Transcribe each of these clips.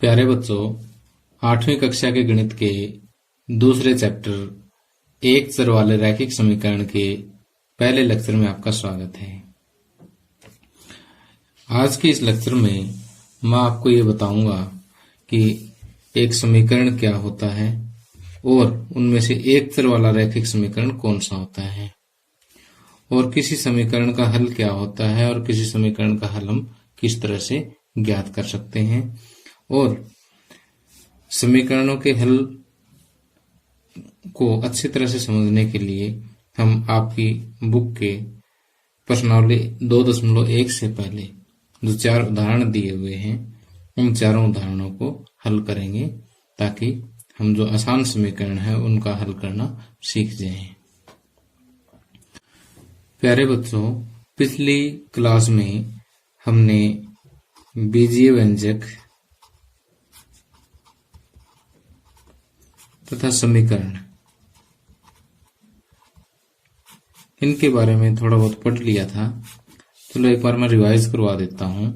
प्यारे बच्चों, 8वीं कक्षा के गणित के दूसरे चैप्टर एक चर वाले रैखिक समीकरण के पहले लेक्चर में आपका स्वागत है। आज के इस लेक्चर में मैं आपको ये बताऊंगा कि एक समीकरण क्या होता है और उनमें से एक चर वाला रैखिक समीकरण कौन सा होता है और किसी समीकरण का हल क्या होता है और किसी समीकरण का हल हम किस तरह से ज्ञात कर सकते हैं। और समीकरणों के हल को अच्छी तरह से समझने के लिए हम आपकी बुक के प्रश्नावली 2.1 से पहले जो 4 उदाहरण दिए हुए हैं उन चारों उदाहरणों को हल करेंगे ताकि हम जो आसान समीकरण है उनका हल करना सीख जाएं। प्यारे बच्चों, पिछली क्लास में हमने बीजीय व्यंजक तथा समीकरण इनके बारे में थोड़ा बहुत पढ़ लिया था। चलो एक बार मैं रिवाइज करवा देता हूं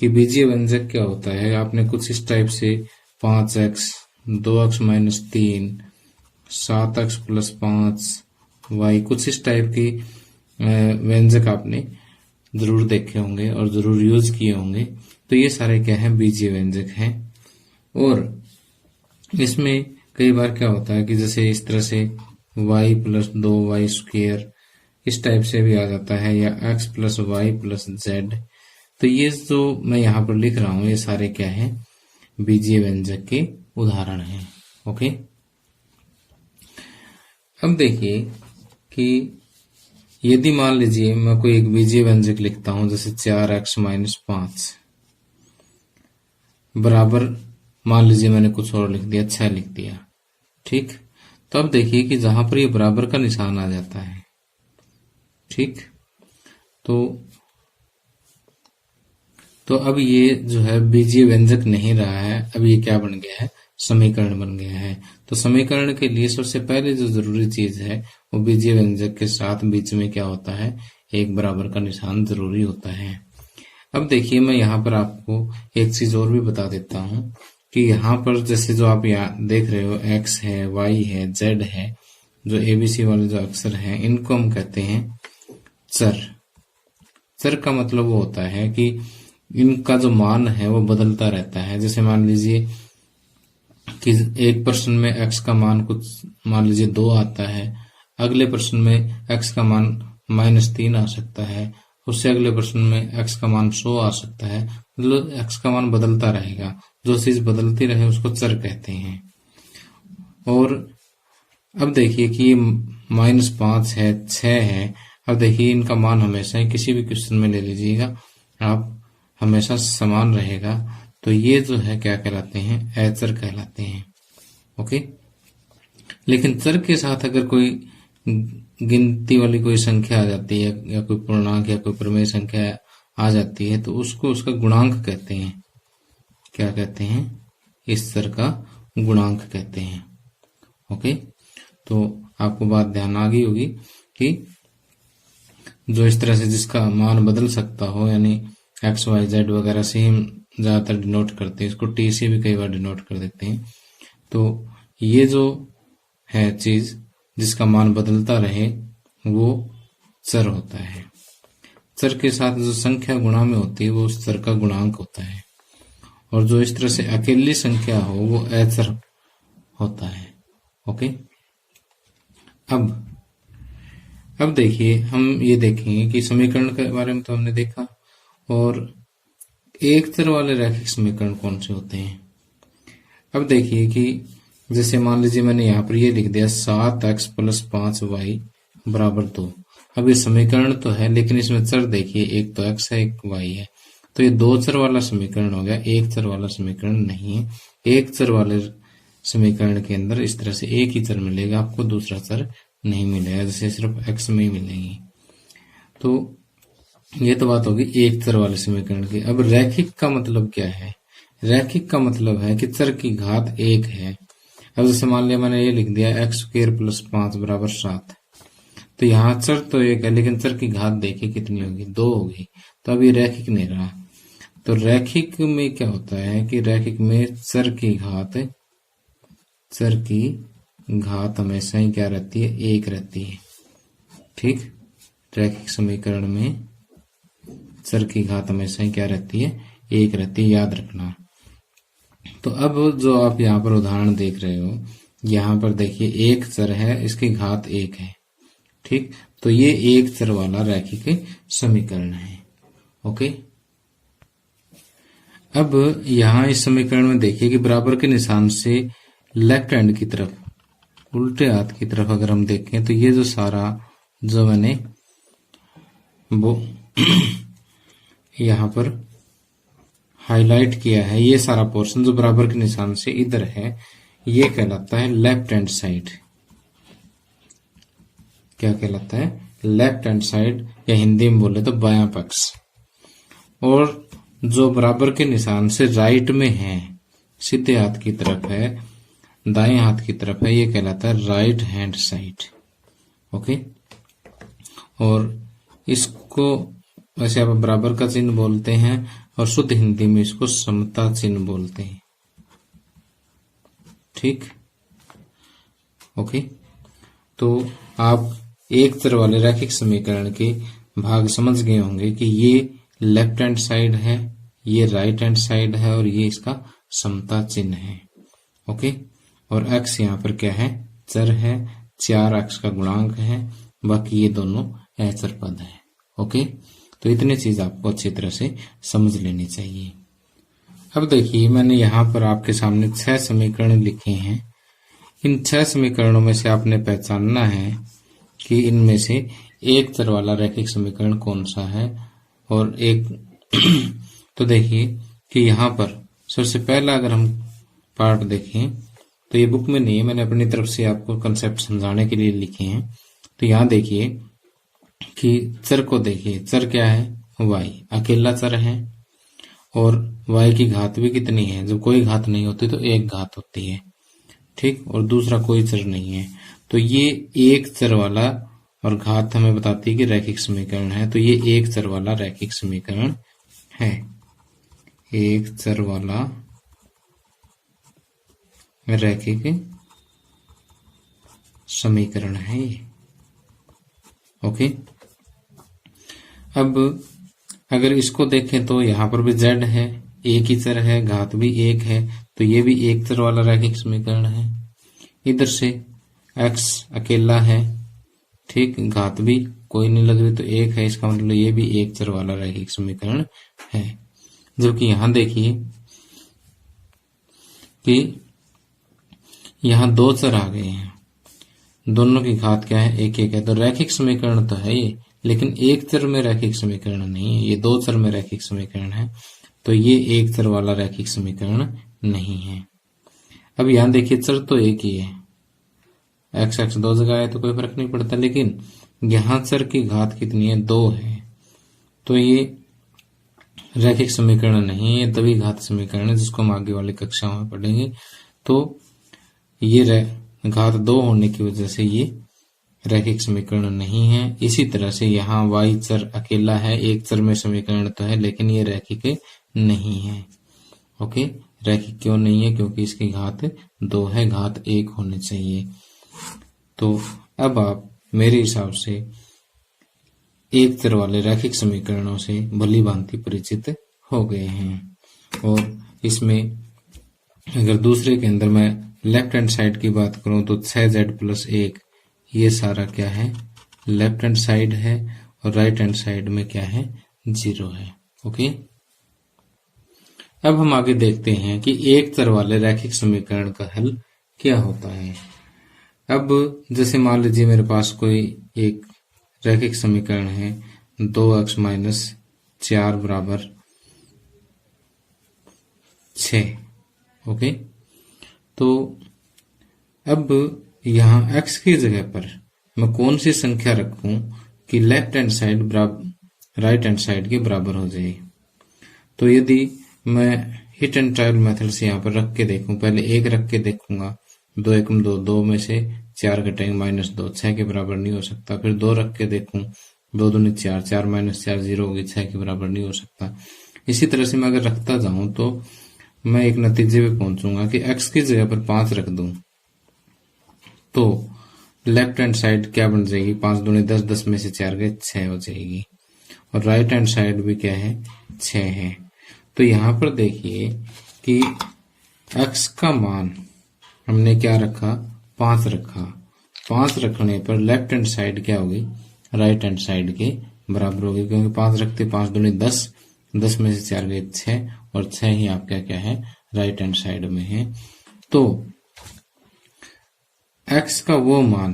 कि बीजीय व्यंजक क्या होता है। आपने कुछ इस टाइप से 5x 2x - 3 7x + 5y कुछ इस टाइप की व्यंजक आपने जरूर देखे होंगे और जरूर यूज किए होंगे। तो ये सारे क्या है, बीजीय व्यंजक हैं। और इसमें कई बार क्या होता है कि जैसे इस तरह से y + 2y² इस टाइप से भी आ जाता है या x + y + z। तो ये जो मैं यहाँ पर लिख रहा हूं ये सारे क्या है, बीजीय व्यंजक के उदाहरण हैं। ओके, अब देखिए कि यदि मान लीजिए मैं कोई एक बीजीय व्यंजक लिखता हूं जैसे 4x - 5 बराबर, मान लीजिए मैंने कुछ और लिख दिया, 6 लिख दिया, ठीक। तो अब देखिए कि जहां पर ये बराबर का निशान आ जाता है, ठीक, तो अब ये जो है बीजीय व्यंजक नहीं रहा है, अब ये क्या बन गया है, समीकरण बन गया है। तो समीकरण के लिए सबसे पहले जो जरूरी चीज है वो बीजीय व्यंजक के साथ बीच में क्या होता है, एक बराबर का निशान जरूरी होता है। अब देखिए मैं यहाँ पर आपको एक चीज और भी बता देता हूं कि यहाँ पर जैसे जो आप यहाँ देख रहे हो x है, y है, z है, जो ABC वाले जो अक्षर हैं इनको हम कहते हैं चर। चर का मतलब वो होता है कि इनका जो मान है वो बदलता रहता है। जैसे मान लीजिए कि एक प्रश्न में x का मान कुछ मान लीजिए 2 आता है, अगले प्रश्न में x का मान -3 आ सकता है, उससे अगले प्रश्न में x का मान 100 आ सकता है। मतलब x का मान बदलता रहेगा, जो चीज बदलती रहे उसको चर कहते हैं। और अब देखिए कि -5 है, 6 है। अब देखिए इनका मान हमेशा ही किसी भी क्वेश्चन में ले लीजिएगा आप, हमेशा समान रहेगा। तो ये जो है क्या कहलाते हैं, अचर कहलाते हैं। ओके, लेकिन चर के साथ अगर कोई गिनती वाली कोई संख्या आ जाती है या कोई पूर्णांक या कोई प्रमेय संख्या आ जाती है तो उसको उसका गुणांक कहते हैं। क्या कहते हैं, इस चर का गुणांक कहते हैं। ओके, तो आपको बात ध्यान आ गई होगी कि जो इस तरह से जिसका मान बदल सकता हो, यानी x y z वगैरह से हम ज्यादातर डिनोट करते हैं, इसको t से भी कई बार डिनोट कर देते हैं। तो ये जो है चीज जिसका मान बदलता रहे वो चर होता है। चर के साथ जो संख्या गुणा में होती है वो उस चर का गुणांक होता है। और जो इस तरह से अकेली संख्या हो वो अचर होता है। ओके, अब देखिए हम ये देखेंगे कि समीकरण के बारे में तो हमने देखा, और एक चर वाले रैखिक समीकरण कौन से होते हैं। अब देखिए कि जैसे मान लीजिए मैंने यहाँ पर ये लिख दिया 7x + 5y = 2। अब ये समीकरण तो है लेकिन इसमें चर देखिए, एक तो x है एक y है, तो ये 2 चर वाला समीकरण हो गया, एक चर वाला समीकरण नहीं है। एक चर वाले समीकरण के अंदर इस तरह से एक ही चर मिलेगा, आपको दूसरा चर नहीं मिलेगा, जैसे सिर्फ x में ही मिलेंगे। तो ये तो बात होगी एक चर वाले समीकरण की। अब रैखिक का मतलब क्या है, रैखिक का मतलब है कि चर की घात 1 है। अब जैसे मान लिया मैंने ये लिख दिया x² + 5 = 7, तो यहाँ चर तो 1 है लेकिन चर की घात देखिए कितनी होगी, 2 होगी। तो अब ये रैखिक नहीं रहा। तो रैखिक में क्या होता है कि रैखिक में चर की घात हमेशा ही क्या रहती है, एक रहती है। ठीक, रैखिक समीकरण में चर की घात हमेशा ही क्या रहती है, एक रहती है, याद रखना। तो अब जो आप यहाँ पर उदाहरण देख रहे हो, यहाँ पर देखिए एक चर है, इसकी घात एक है। ठीक, तो ये एक चर वाला रैखिक समीकरण है। ओके, अब यहाँ इस समीकरण में देखिए कि बराबर के निशान से लेफ्ट हैंड की तरफ, उल्टे हाथ की तरफ अगर हम देखें तो ये जो सारा जो मैंने वो यहाँ पर हाईलाइट किया है, ये सारा पोर्शन जो बराबर के निशान से इधर है, ये कहलाता है लेफ्ट हैंड साइड। क्या कहलाता है, लेफ्ट हैंड साइड, या हिंदी में बोले तो बायां पक्ष। और जो बराबर के निशान से राइट में है, सीधे हाथ की तरफ है, दाएं हाथ की तरफ है, ये कहलाता है राइट हैंड साइड। ओके, और इसको वैसे आप बराबर का चिन्ह बोलते हैं और शुद्ध हिंदी में इसको समता चिन्ह बोलते हैं। ठीक, ओके, तो आप एक चर वाले रैखिक समीकरण के भाग समझ गए होंगे कि ये लेफ्ट हैंड साइड है, ये राइट हैंड साइड है, और ये इसका समता चिन्ह है। ओके, और x यहाँ पर क्या है, चर है, 4x का गुणांक है, बाकी ये दोनों अचर पद है। ओके, तो इतनी चीज आपको अच्छी तरह से समझ लेनी चाहिए। अब देखिए मैंने यहाँ पर आपके सामने 6 समीकरण लिखे हैं। इन 6 समीकरणों में से आपने पहचानना है कि इनमें से एक चर वाला रैखिक समीकरण कौन सा है और एक तो देखिए कि यहाँ पर सबसे पहला अगर हम पार्ट देखें तो ये बुक में नहीं है, मैंने अपनी तरफ से आपको कंसेप्ट समझाने के लिए लिखे हैं। तो यहाँ देखिए कि चर को देखिए, चर क्या है, y अकेला चर है, और y की घात भी कितनी है, जब कोई घात नहीं होती तो एक घात होती है। ठीक, और दूसरा कोई चर नहीं है, तो ये एक चर वाला, और घात हमें बताती है कि रैखिक समीकरण है, तो ये एक चर वाला रैखिक समीकरण है, एक चर वाला रैखिक समीकरण है ये। ओके, अब अगर इसको देखें तो यहाँ पर भी z है, एक ही चर है, घात भी एक है, तो ये भी एक चर वाला रैखिक समीकरण है। इधर से x अकेला है, ठीक, घात भी कोई नहीं लग रही तो एक है, इसका मतलब ये भी एक चर वाला रैखिक समीकरण है। जबकि यहाँ देखिए कि यहाँ दो चर आ गए हैं, दोनों की घात क्या है, एक एक है, तो रैखिक समीकरण तो है ये, लेकिन एक चर में रैखिक समीकरण नहीं है, ये दो चर में रैखिक समीकरण है, तो ये एक चर वाला रैखिक समीकरण नहीं है। अब यहाँ देखिए चर तो एक ही है, x x दो जगह है तो कोई फर्क नहीं पड़ता, लेकिन यहाँ चर की घात कितनी है, 2 है, तो ये रैखिक समीकरण नहीं है, ये तभी घात समीकरण है जिसको हम आगे वाली कक्षा में पढ़ेंगे। तो ये घात 2 होने की वजह से ये रैखिक समीकरण नहीं है। इसी तरह से यहाँ y चर अकेला है, एक चर में समीकरण तो है, लेकिन ये रैखिक नहीं है। ओके, रैखिक क्यों नहीं है, क्योंकि इसकी घात 2 है, घात 1 होनी चाहिए। तो अब आप मेरे हिसाब से एक चर वाले रैखिक समीकरणों से भली भांति परिचित हो गए हैं। और इसमें अगर दूसरे के अंदर मैं लेफ्ट हैंड साइड की बात करूं तो 6z+1 ये सारा क्या है, लेफ्ट हैंड साइड है, और राइट हैंड साइड में क्या है, 0 है। ओके, अब हम आगे देखते हैं कि एक चर वाले रैखिक समीकरण का हल क्या होता है। अब जैसे मान लीजिए मेरे पास कोई एक रैखिक समीकरण है, 2x - 4 = 6। ओके, तो अब यहाँ x की जगह पर मैं कौन सी संख्या रखूं कि लेफ्ट हैंड साइड बराबर राइट हैंड साइड के बराबर हो जाए। तो यदि मैं हिट एंड ट्रायल मेथड से यहाँ पर रख के देखूं, पहले 1 रख के देखूंगा, 2 एकम 2, 2 में से 4 घटाएंगे -2, 6 के बराबर नहीं हो सकता। फिर 2 रख के देखूं, 2 दूनी 4, 4 - 4 0 होगी, 6 के बराबर नहीं हो सकता। इसी तरह से मैं अगर रखता जाऊं तो मैं एक नतीजे पे पहुंचूंगा कि x की जगह पर 5 रख दूं तो लेफ्ट हैंड साइड क्या बन जाएगी, 5 दूनी 10, 10 में से 4 गए 6 हो जाएगी, और राइट हैंड साइड भी क्या है 6 है। तो यहां पर देखिए कि x का मान हमने क्या रखा, 5 रखा। 5 रखने पर लेफ्ट हैंड साइड क्या होगी, राइट हैंड साइड के बराबर होगी, क्योंकि 5 रखते 5 दूनी 10, 10 में से 4 गए 6, और 6 ही आपका क्या है राइट हैंड साइड में है। तो x का वो मान,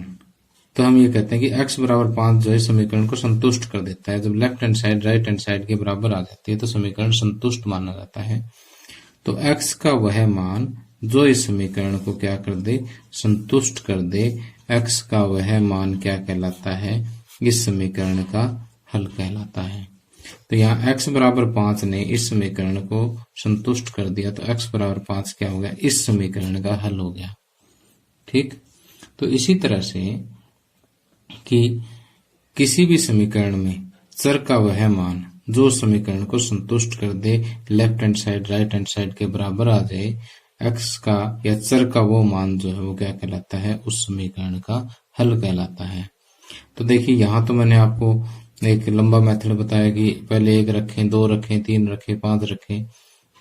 तो हम ये कहते हैं कि x बराबर 5 जो है समीकरण को संतुष्ट कर देता है। जब left hand side right hand side के बराबर आ जाती है तो समीकरण संतुष्ट माना जाता है। तो x का वह मान जो इस समीकरण को क्या कर दे, संतुष्ट कर दे, x का वह मान क्या कहलाता है, इस समीकरण का हल कहलाता है। तो यहाँ x बराबर 5 ने इस समीकरण को संतुष्ट कर दिया, तो x बराबर 5 क्या हो गया, इस समीकरण का हल हो गया। ठीक। तो इसी तरह से कि किसी भी समीकरण में चर का वह मान जो समीकरण को संतुष्ट कर दे, left hand side right hand side के बराबर आ जाए, x का या चर का वो मान जो है वो क्या कहलाता है, उस समीकरण का हल कहलाता है। तो देखिए यहाँ तो मैंने आपको एक लंबा मेथड बताया कि पहले 1 रखें, 2 रखें, 3 रखें, 5 रखें।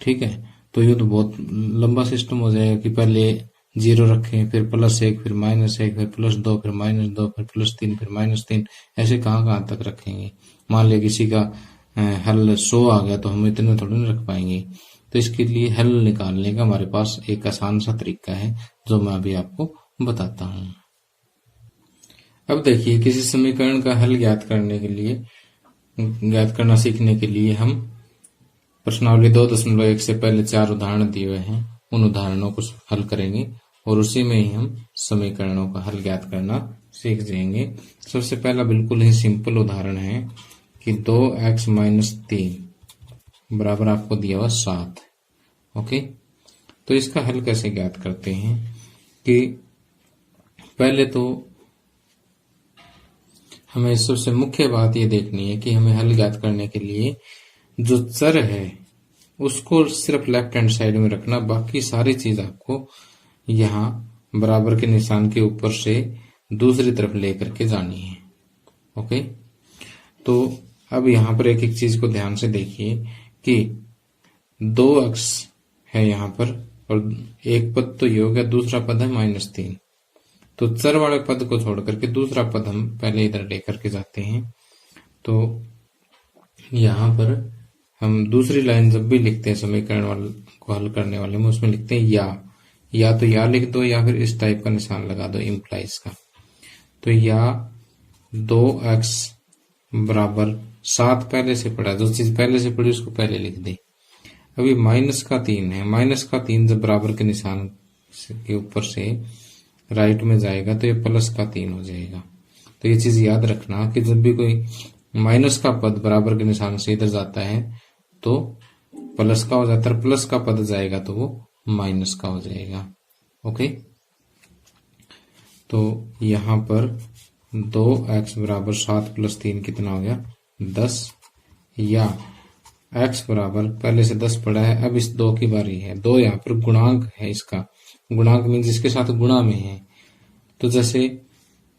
ठीक है, तो ये तो बहुत लंबा सिस्टम हो जाएगा कि पहले 0 रखें, फिर +1, फिर -1, फिर +2, फिर -2, फिर +3, फिर -3, ऐसे कहाँ तक रखेंगे। मान लिया किसी का हल 100 आ गया तो हम इतने थोड़ी ना रख पाएंगे। तो इसके लिए हल निकालने का हमारे पास एक आसान सा तरीका है जो मैं अभी आपको बताता हूँ। अब देखिए किसी समीकरण का हल ज्ञात करना सीखने के लिए हम प्रश्नावली 2.1 से पहले 4 उदाहरण दिए हुए हैं, उन उदाहरणों को हल करेंगे और उसी में ही हम समीकरणों का हल ज्ञात करना सीख जाएंगे। सबसे पहला बिल्कुल ही सिंपल उदाहरण है कि 2x - 3 बराबर आपको दिया हुआ 7। ओके, तो इसका हल कैसे ज्ञात करते हैं कि पहले तो हमें सबसे मुख्य बात ये देखनी है कि हमें हल ज्ञात करने के लिए जो चर है उसको सिर्फ लेफ्ट हैंड साइड में रखना, बाकी सारी चीज आपको यहाँ बराबर के निशान के ऊपर से दूसरी तरफ लेकर के जानी है। ओके, तो अब यहाँ पर एक एक चीज को ध्यान से देखिए कि 2x है यहाँ पर और एक पद तो ये हो गया, दूसरा पद है -3। तो चर वाले पद को छोड़ करके दूसरा पद हम पहले इधर लेकर के जाते हैं। तो यहाँ पर हम दूसरी लाइन जब भी लिखते हैं समीकरण वाले को हल करने वाले में, उसमें लिखते हैं या तो या लिख दो या फिर इस टाइप का निशान लगा दो इम्प्लाइज का। तो या 2x बराबर 7 पहले से पढ़ा, जो चीज पहले से पढ़ी उसको पहले लिख दे। अभी -3 है, -3 जब बराबर के निशान के ऊपर से राइट में जाएगा तो ये +3 हो जाएगा। तो ये चीज याद रखना कि जब भी कोई माइनस का पद बराबर के निशान से इधर जाता है तो प्लस का हो जाता है, प्लस का पद जाएगा तो वो माइनस का हो जाएगा। ओके, तो यहां पर 2x बराबर 7 + 3 कितना हो गया 10, या x बराबर पहले से 10 पड़ा है, अब इस 2 की बारी है। 2 यहाँ पर गुणांक है, इसका गुणांक मीन जिसके साथ गुणा में है। तो जैसे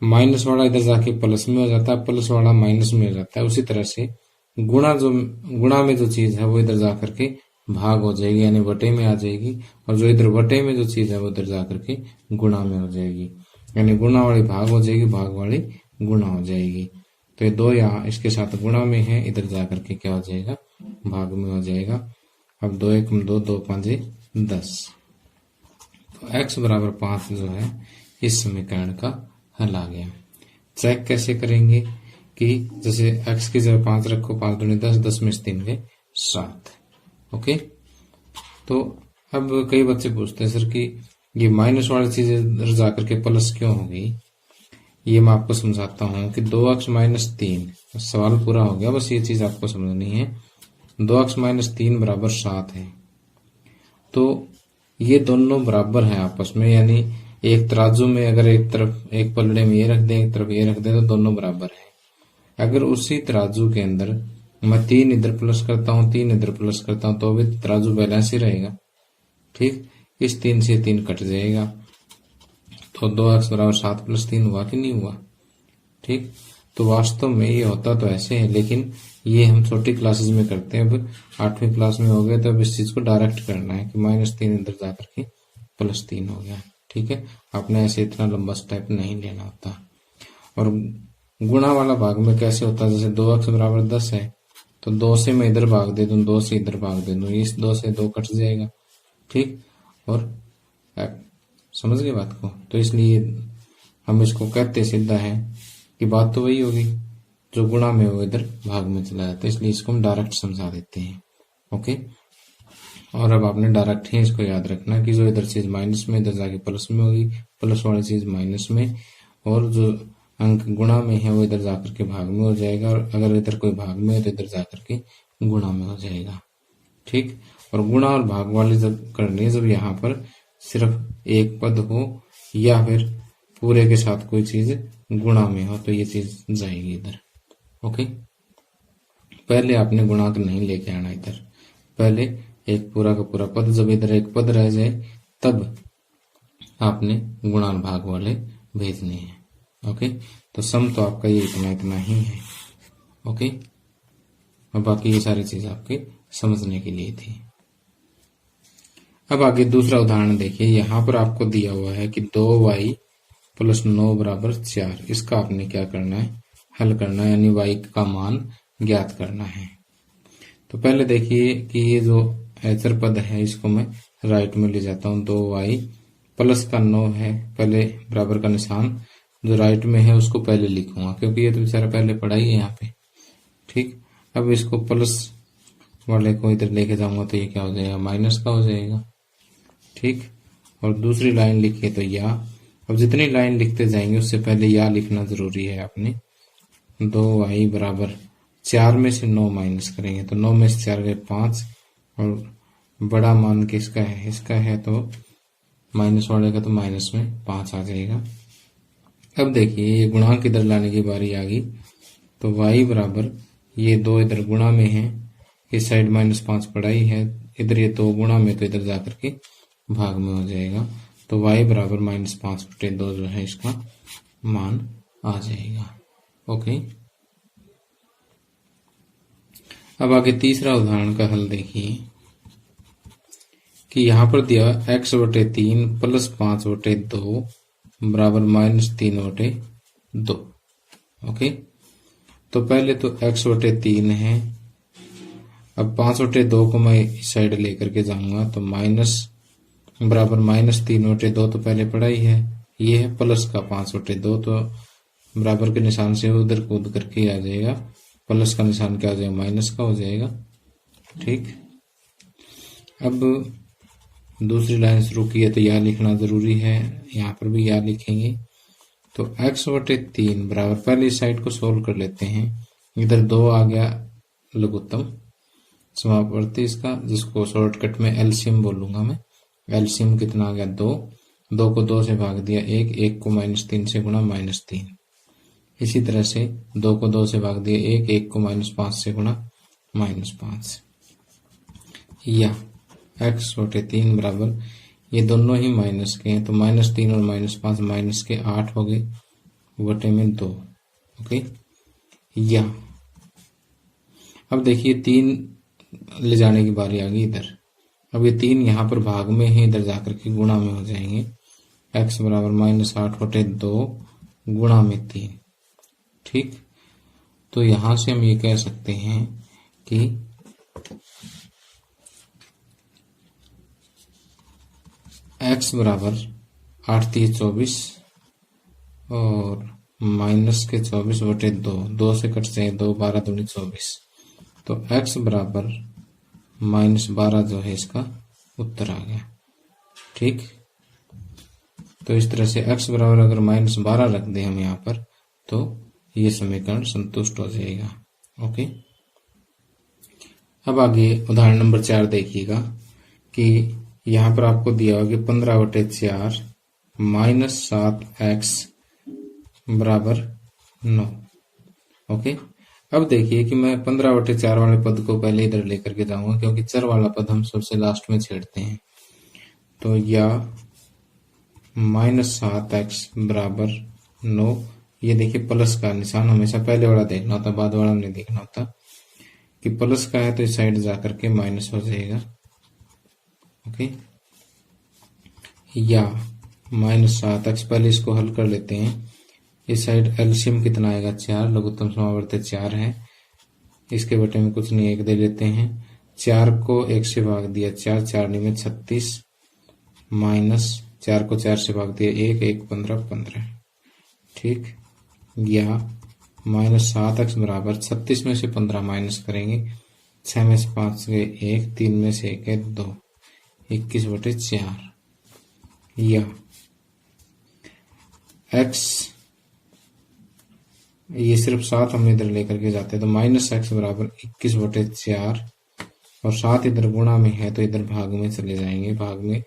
माइनस वाला इधर जाके प्लस में हो जाता है, प्लस वाला माइनस में हो जाता है, उसी तरह से गुणा में जो चीज है वो इधर जाकर के भाग हो जाएगी, यानी बटे में आ जाएगी, और जो इधर बटे में जो चीज है वो इधर जाकर के गुणा में हो जाएगी, यानी गुणा वाली भाग हो जाएगी, भाग वाली गुणा हो जाएगी। तो ये 2 यहाँ इसके साथ गुणा में है, इधर जाकर के क्या हो जाएगा भाग में हो जाएगा। अब 2 × 1 = 2, 2 × 5 = 10। तो x बराबर 5 जो है इस समीकरण का हल आ गया। चेक कैसे करेंगे कि जैसे x की जगह 5 रखो, 5 दूनी 10, 10 में से 3 गए 7। ओके, तो अब कई बच्चे पूछते हैं सर कि ये माइनस वाली चीज इधर जाकर के प्लस क्यों हो गई। ये मैं आपको समझाता हूं कि 2x - 3 सवाल पूरा हो गया, बस ये चीज आपको समझनी है। 2x - 3 बराबर 7 है, तो ये दोनों बराबर हैं आपस में, यानी एक तराजू में अगर एक तरफ एक पलड़े में ये रख दें, एक तरफ ये रख दें, तो दोनों बराबर हैं। अगर उसी तराजू के अंदर मैं 3 इधर प्लस करता हूँ, 3 इधर प्लस करता हूँ, तो भी तराजू बैलेंस ही रहेगा। ठीक, इस 3 से 3 कट जाएगा, तो 2x बराबर 7 + 3 हुआ कि नहीं हुआ। ठीक, तो वास्तव में ये होता तो ऐसे है, लेकिन ये हम छोटी क्लासेस में करते हैं। अब 8वीं क्लास में हो गए तो अब इस चीज को डायरेक्ट करना है कि -3 इधर जाकर के +3 हो गया। ठीक है, आपने ऐसे इतना लंबा स्टेप नहीं लेना होता। और गुणा वाला भाग में कैसे होता है, जैसे 2x बराबर 10 है, तो 2 से मैं इधर भाग दे दूं, 2 से इधर भाग दे दूं, इस 2 से 2 कट जाएगा। ठीक, और समझ गए बात को। तो इसलिए हम इसको कहते सीधा है कि बात तो वही होगी, जो गुणा में हो इधर भाग में चला जाता है, इसलिए इसको हम डायरेक्ट समझा देते हैं। ओके, और अब आपने डायरेक्ट ही इसको याद रखना कि जो इधर चीज माइनस में इधर जाके प्लस में होगी, प्लस वाली चीज माइनस में, और जो अंक गुणा में है वो इधर जाकर के भाग में हो जाएगा, और अगर इधर कोई भाग में है तो इधर जाकर के गुणा में हो जाएगा। ठीक, और गुणा और भाग वाली जब करनी है, जब यहाँ पर सिर्फ एक पद हो या फिर पूरे के साथ कोई चीज गुणा में हो, तो ये चीज जाएगी इधर। ओके, पहले आपने गुणांक नहीं लेके आना इधर, पहले एक पूरा का पूरा पद, जब इधर एक पद रह जाए तब आपने गुणा और भाग वाले भेजने हैं। ओके, तो सम तो आपका ये इतना ही है। ओके, और बाकी ये सारी चीज आपके समझने के लिए थी। अब आगे दूसरा उदाहरण देखिए। यहां पर आपको दिया हुआ है कि 2y + 9 = 4। इसका आपने क्या करना है, हल करना है, यानी y का मान ज्ञात करना है। तो पहले देखिए कि ये जो ऐचर पद है इसको मैं राइट में ले जाता हूं। 2y + का 9 है, पहले बराबर का निशान जो राइट में है उसको पहले लिखूंगा, क्योंकि ये तो बेचारा पहले पढ़ा ही है यहाँ पे। ठीक, अब इसको प्लस वाले को इधर लेके जाऊंगा तो ये क्या हो जाएगा, माइनस का हो जाएगा। ठीक, और दूसरी लाइन लिखिए तो या। अब जितनी लाइन लिखते जाएंगे उससे पहले या लिखना जरूरी है आपने। 2y बराबर 4 में से 9 माइनस करेंगे तो 9 में से 4 गए 5, और बड़ा मान किसका है, इसका है, तो माइनस वाले का तो माइनस में 5 आ जाएगा। अब देखिए ये गुणांक इधर लाने की बारी आ गई, तो y बराबर ये 2 इधर गुणा में है, इस साइड -5 पड़ा ही है, इधर ये 2 गुणा में, तो इधर जाकर के भाग में हो जाएगा। तो y बराबर -5/2 जो है इसका मान आ जाएगा। ओके, अब आगे तीसरा उदाहरण का हल देखिए कि यहां पर दिया x/3 + 5/2 बराबर -3/2। ओके, तो पहले तो x/3 है, अब 5/2 को मैं इस साइड लेकर के जाऊंगा तो माइनस बराबर -3/2 तो पहले पड़ा ही है, ये है प्लस का 5/2, तो बराबर के निशान से उधर कूद करके आ जाएगा, प्लस का निशान क्या हो जाएगा, माइनस का हो जाएगा। ठीक, अब दूसरी लाइन शुरू की है तो यह लिखना जरूरी है, यहाँ पर भी यह लिखेंगे। तो x/3 बराबर, पहले इस साइड को सोल्व कर लेते हैं। इधर 2 आ गया लघुत्तम समापवर्ती इसका, जिसको शॉर्टकट में एलसीएम बोलूंगा मैं। एलसीएम कितना आ गया, 2 को 2 से भाग दिया 1 को -3 से गुणा -3। इसी तरह से 2 को 2 से भाग दिया 1 को -5 से गुणा -5। या x/3 बराबर, ये दोनों ही माइनस के हैं तो -3 और -5 माइनस के 8 हो गए बटे में 2। ओके, या अब देखिए 3 ले जाने की बारी आ गई इधर। अब ये 3 यहाँ पर भाग में है, इधर जाकर के गुणा में हो जाएंगे। x बराबर -8/2 गुणा में 3। ठीक, तो यहां से हम ये कह सकते हैं कि x बराबर 8×3 = 24 और -24/2, 2 से कट जाए 2, 12×2 = 24, तो x बराबर -12 जो है इसका उत्तर आ गया। ठीक, तो इस तरह से x बराबर अगर -12 रख दें हम यहाँ पर तो ये समीकरण संतुष्ट हो जाएगा। ओके, अब आगे उदाहरण नंबर 4 देखिएगा कि यहाँ पर आपको दिया होगा 15/4 -7x बराबर 9। ओके, अब देखिए कि मैं 15/4 वाले पद को पहले इधर लेकर के जाऊंगा, क्योंकि चर वाला पद हम सबसे लास्ट में छेड़ते हैं। तो या -7x बराबर 9, ये देखिए प्लस का निशान हमेशा पहले वाला देखना होता, बाद वाला नहीं देखना होता। कि प्लस का है तो इस साइड जाकर के माइनस हो जाएगा। ओके, या -7x, पहले इसको हल कर लेते हैं। इस साइड एलसीएम कितना आएगा 4, लघुत्तम समावर्त 4 है, इसके बटे में कुछ नहीं 1 दे लेते हैं। 4 को 1 से भाग दिया 4, 4 में 36, माइनस 4 को 4 से भाग दिया 1, 1 15 15। ठीक, या -7x बराबर 36 में से 15 माइनस करेंगे, 6 में से 5 गए 1, 3 में से 1 है 2, 21/4। या x, ये सिर्फ 7 हम इधर लेकर के जाते हैं, तो -x बराबर 21/4, और 7 इधर गुणा में है तो इधर भाग में चले जाएंगे। भाग में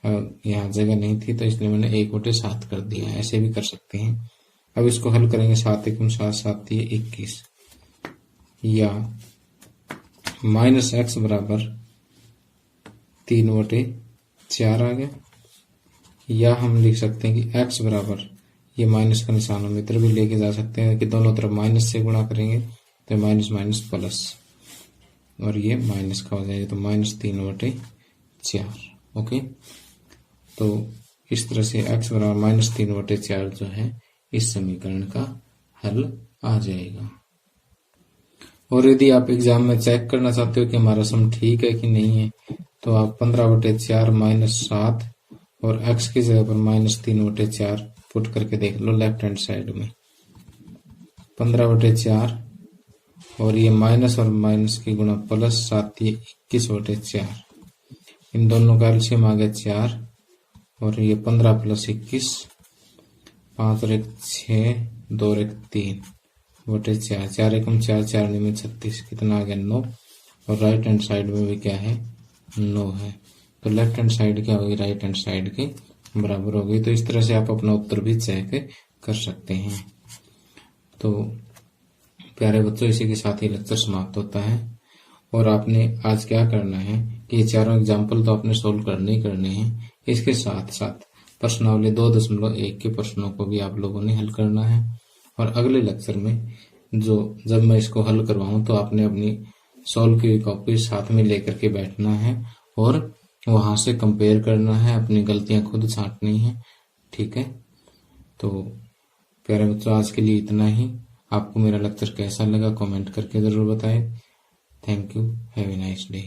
यहाँ जगह नहीं थी तो इसलिए मैंने 1/7 कर दिया, ऐसे भी कर सकते हैं। अब इसको हल करेंगे, 7 × 7 7 21, या -x बराबर 3/4 आ गया। या हम लिख सकते हैं कि x बराबर, ये माइनस का निशान हम इधर भी लेके जा सकते हैं कि दोनों तरफ माइनस से गुणा करेंगे तो माइनस माइनस प्लस, और ये माइनस का हो जाएगा, तो -3/4। ओके, तो इस तरह से x बराबर -3/4 जो है इस समीकरण का हल आ जाएगा। और यदि आप एग्जाम में चेक करना चाहते हो कि हमारा सम ठीक है कि नहीं है, तो आप 15/4 -7 और x की जगह पर -3/4 पुट करके देख लो लेफ्ट हैंड साइड में। 15/4 और ये माइनस और माइनस की गुणा प्लस 7 21/4, इन दोनों का एलसीएम आ गया 4, और ये 15 + 21, 5 और 1 6, 2 और 1 3/4, 4 एकम 4, 4 में 36, कितना आ गया 9, और राइट हैंड साइड में भी क्या है 9 है। तो लेफ्ट हैंड साइड क्या होगी, राइट हैंड साइड के बराबर होगी। तो इस तरह से आप अपना उत्तर भी चेक कर सकते हैं। तो प्यारे बच्चों, इसी के साथ ही लेक्चर समाप्त होता है। और आपने आज क्या करना है कि ये चारों एग्जाम्पल तो आपने सोल्व करने ही करने हैं, इसके साथ साथ प्रश्नावली 2.1 के प्रश्नों को भी आप लोगों ने हल करना है। और अगले लेक्चर में जब मैं इसको हल करवाऊं तो आपने अपनी सॉल्व की कॉपी साथ में लेकर के बैठना है और वहां से कंपेयर करना है, अपनी गलतियां खुद छांटनी है। ठीक है, तो प्यारे बच्चों, आज के लिए इतना ही। आपको मेरा लेक्चर कैसा लगा कमेंट करके जरूर बताएं। Thank you, have a nice day.